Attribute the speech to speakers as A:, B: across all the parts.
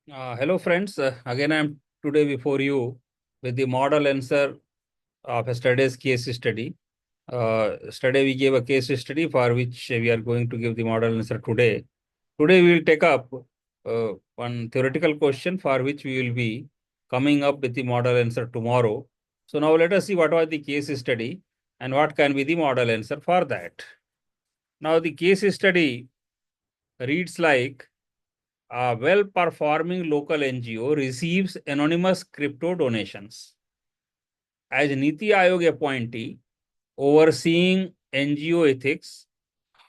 A: Hello friends, again I am today before you with the model answer of yesterday's case study. Yesterday we gave a case study for which we are going to give the model answer today. Today we will take up one theoretical question for which we will be coming up with the model answer tomorrow. So now let us see what was the case study and what can be the model answer for that. Now the case study reads like a well-performing local NGO receives anonymous crypto donations. As Niti Aayog appointee overseeing NGO ethics,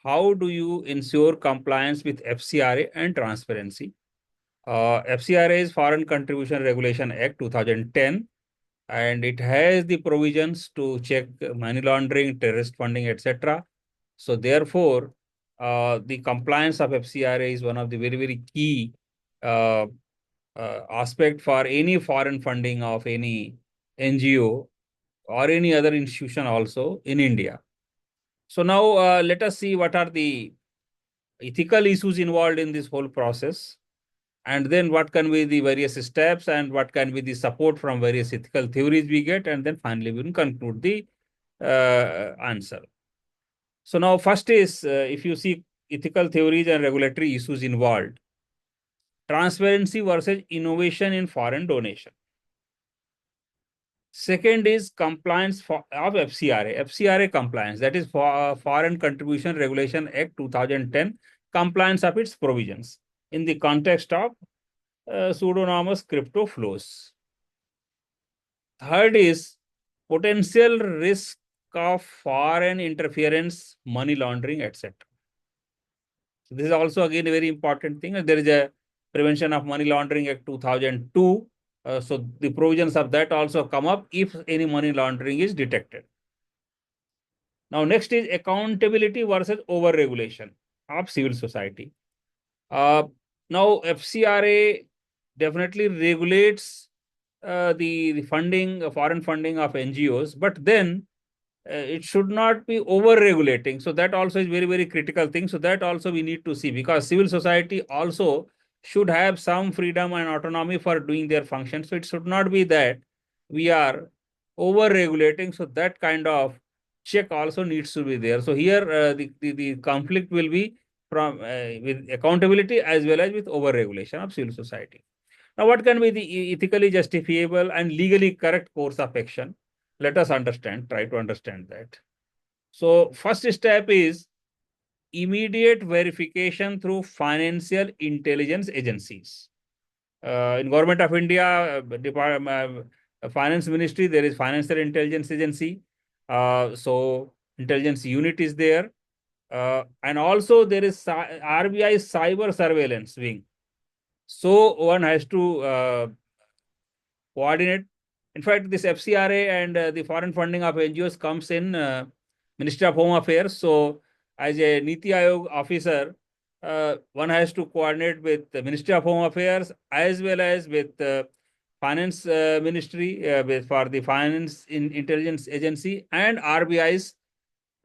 A: how do you ensure compliance with FCRA and transparency? FCRA is Foreign Contribution Regulation Act 2010, and it has the provisions to check money laundering, terrorist funding, etc. So therefore, the compliance of FCRA is one of the very key uh, aspect for any foreign funding of any NGO or any other institution also in India. So now let us see what are the ethical issues involved in this whole process, and then what can be the various steps and what can be the support from various ethical theories we get, and then finally we will conclude the answer. So now first is if you see ethical theories and regulatory issues involved, transparency versus innovation in foreign donation. Second is compliance of FCRA. FCRA compliance, that is for Foreign Contribution Regulation Act 2010, compliance of its provisions in the context of pseudonymous crypto flows. Third is potential risk of foreign interference, money laundering, etc. So this is also again a very important thing. There is a Prevention of Money Laundering Act 2002. So the provisions of that also come up if any money laundering is detected. Now, next is accountability versus over-regulation of civil society. Now, FCRA definitely regulates the funding, foreign funding of NGOs, but then it should not be over-regulating. So that also is very critical thing. So that also we need to see, because civil society also should have some freedom and autonomy for doing their function. So it should not be that we are over-regulating. So that kind of check also needs to be there. So here the conflict will be from with accountability as well as with over-regulation of civil society. Now, what can be the ethically justifiable and legally correct course of action? Let us try to understand that. So, first step is immediate verification through financial intelligence agencies. In Government of India, Finance Ministry, there is Financial Intelligence Agency. So, intelligence unit is there. And also there is RBI cyber surveillance wing. So one has to coordinate. In fact, this FCRA and the foreign funding of NGOs comes in Ministry of Home Affairs. So as a Niti Aayog officer, one has to coordinate with the Ministry of Home Affairs as well as with Finance Ministry for the Finance Intelligence Agency and RBI's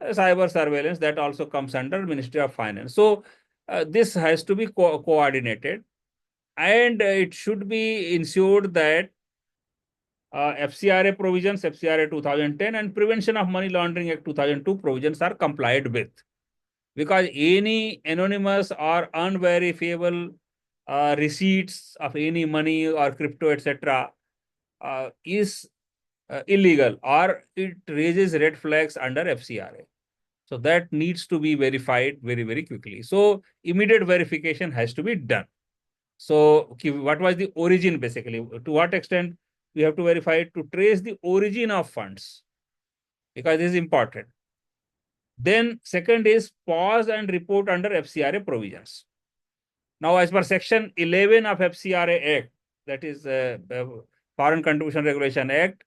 A: cyber surveillance, that also comes under Ministry of Finance. So this has to be coordinated, and it should be ensured that FCRA provisions, FCRA 2010 and Prevention of Money Laundering Act 2002 provisions are complied with. Because any anonymous or unverifiable receipts of any money or crypto, etc., is illegal, or it raises red flags under FCRA. So that needs to be verified very quickly. So immediate verification has to be done. So what was the origin basically? To what extent we have to verify it? To trace the origin of funds, because this is important. Then second is pause and report under FCRA provisions. Now, as per section 11 of FCRA Act, that is Foreign Contribution Regulation Act,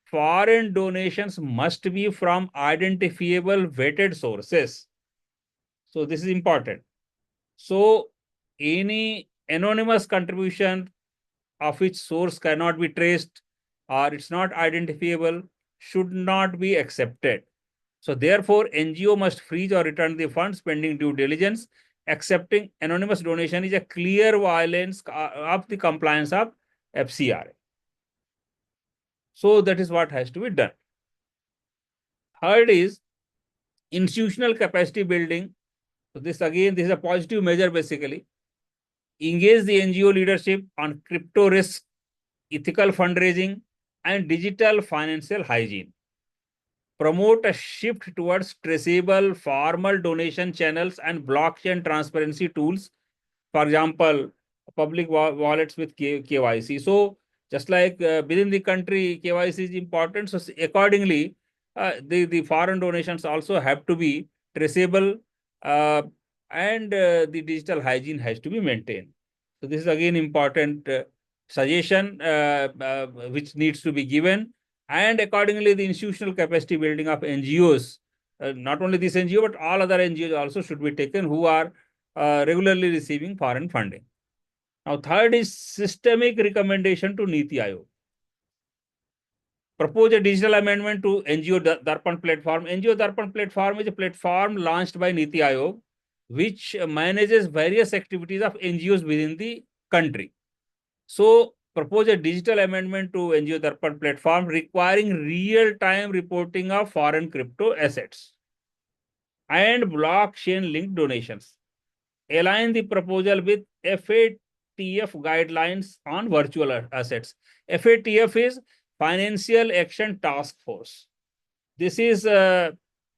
A: foreign donations must be from identifiable vetted sources. So this is important. So any anonymous contribution of which source cannot be traced or it's not identifiable should not be accepted. So therefore, NGO must freeze or return the funds pending due diligence accepting anonymous donation is a clear violation of the compliance of FCRA. So that is what has to be done. Third is institutional capacity building. So this is a positive measure basically. Engage the NGO leadership on crypto risk, ethical fundraising, and digital financial hygiene. Promote a shift towards traceable formal donation channels and blockchain transparency tools. For example, public wallets with KYC. So just like within the country, KYC is important. So accordingly, the foreign donations also have to be traceable, uh, and the digital hygiene has to be maintained. So this is again important suggestion which needs to be given. And accordingly, the institutional capacity building of NGOs, not only this NGO, but all other NGOs also should be taken who are regularly receiving foreign funding. Now, third is systemic recommendation to Niti Aayog. Propose a digital amendment to NGO Darpan platform. NGO Darpan platform is a platform launched by Niti Aayog, which manages various activities of NGOs within the country. So, propose a digital amendment to NGO Darpan platform requiring real-time reporting of foreign crypto assets and blockchain-linked donations. Align the proposal with FATF guidelines on virtual assets. FATF is Financial Action Task Force. This is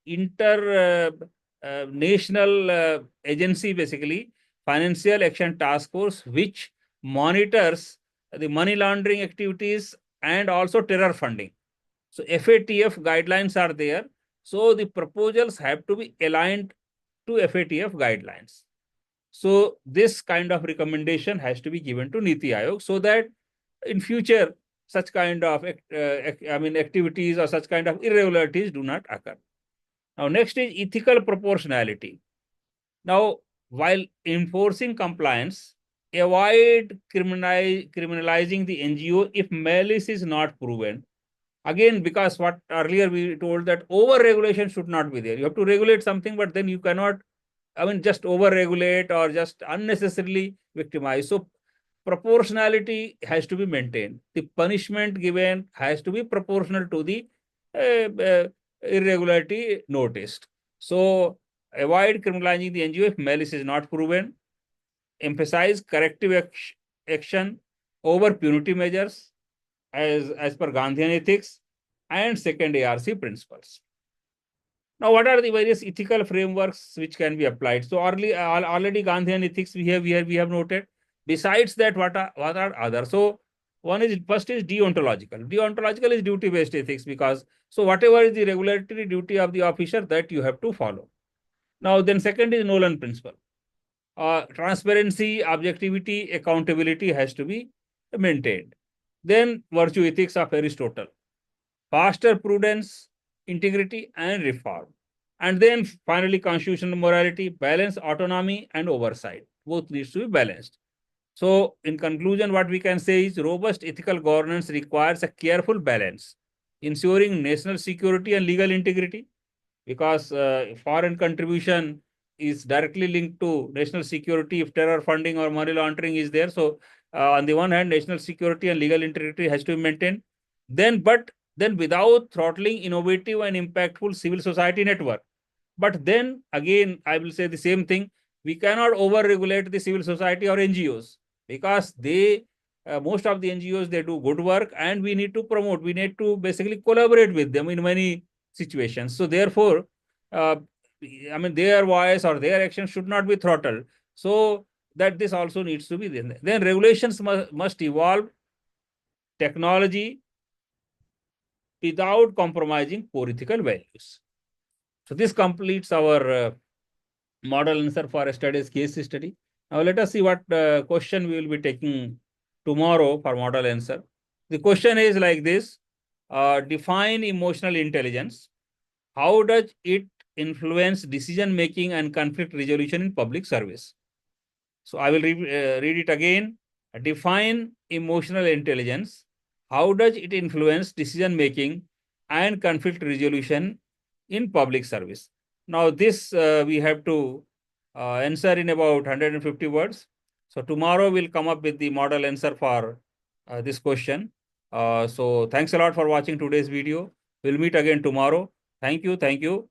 A: international agency, basically, Financial Action Task Force, which monitors the money laundering activities and also terror funding. So FATF guidelines are there. So the proposals have to be aligned to FATF guidelines. So this kind of recommendation has to be given to Niti Aayog so that in future such kind of activities or such kind of irregularities do not occur. Now next is ethical proportionality. Now while enforcing compliance, avoid criminalizing the NGO if malice is not proven. Again, because what earlier we told that over-regulation should not be there. You have to regulate something, but then you cannot just over-regulate or just unnecessarily victimize. So proportionality has to be maintained. The punishment given has to be proportional to the irregularity noticed. So avoid criminalizing the NGO if malice is not proven. Emphasize corrective action over punitive measures as per Gandhian ethics and second ARC principles. Now, what are the various ethical frameworks which can be applied? So already Gandhian ethics we have noted. Besides that, what are others? So first is deontological. Deontological is duty-based ethics, because so whatever is the regulatory duty of the officer, that you have to follow. Now then second is Nolan principle. Transparency, objectivity, accountability has to be maintained. Then virtue ethics of Aristotle. Foster prudence, integrity, and reform. And then finally, constitutional morality, balance autonomy and oversight. Both needs to be balanced. So in conclusion, what we can say is robust ethical governance requires a careful balance, ensuring national security and legal integrity, because foreign contribution is directly linked to national security if terror funding or money laundering is there. So on the one hand, national security and legal integrity has to be maintained. Then without throttling innovative and impactful civil society network. But then again, I will say the same thing. We cannot over-regulate the civil society or NGOs, because most of the NGOs, they do good work, and we need to promote. We need to basically collaborate with them in many situations. So therefore, their voice or their action should not be throttled. So that this also needs to be there. Then regulations must evolve technology without compromising core ethical values. So this completes our model answer for a studies case study. Now let us see what question we will be taking tomorrow for model answer. The question is like this: define emotional intelligence. How does it influence decision making and conflict resolution in public service? So I will read it again. Define emotional intelligence. How does it influence decision making and conflict resolution in public service? Now this we have to answer in about 150 words. So tomorrow we'll come up with the model answer for this question. So thanks a lot for watching today's video. We'll meet again tomorrow. Thank you. Thank you.